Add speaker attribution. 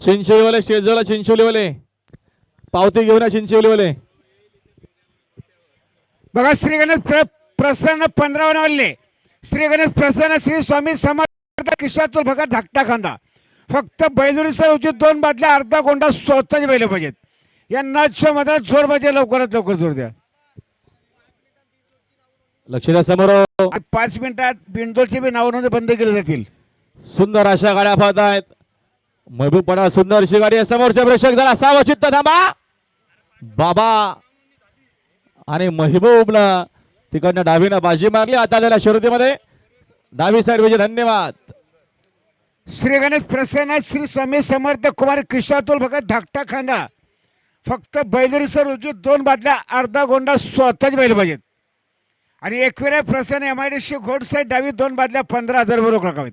Speaker 1: चिंचोलीवाले शेजवला चिंचोलीवाले पावती घेऊन या चिंचोलीवाले.
Speaker 2: बघा श्री गणेश प्रसन्न 15 वाले श्री गणेश प्रसन्न श्री स्वामी समर्थ किशातूर भगत धाकटा खांदा. फक्त बैलुरीसर उचित 2 बादल्या अर्धा गोंडा स्वतःच बैल पाहिजेत. या नाचच्या मध्ये जोर पाहिजे, लवकरात लवकर जोर द्या.
Speaker 1: लक्ष द्या समोर.
Speaker 2: 5 मिनिटात बिंदोरची बी नाव बंद केले जातील.
Speaker 1: सुंदर अशा गाड्या पाहत आहेत. महबूब पडा सुंदर अशी गाडी. समोरच्या प्रेक्षक जरा सावचित्त थांबा. बाबा आणि महबूबला तिकडनं डावीनं बाजी मारली. आता त्याला शर्यतीमध्ये डावी साईड पाहिजे. धन्यवाद.
Speaker 2: श्री गणेश प्रसन्न श्री स्वामी समर्थ कुमार किशातूर भगत धाकटा खांदा. फक्त बैलुरीसर उचित 2 बादल्या अर्धा गोंडा स्वतःच बैल पाहिजेत. आणि एकविरा प्रसन्न MIDC घोड साईड डावी 2 बादल्या 15,000 रोख रकावेत.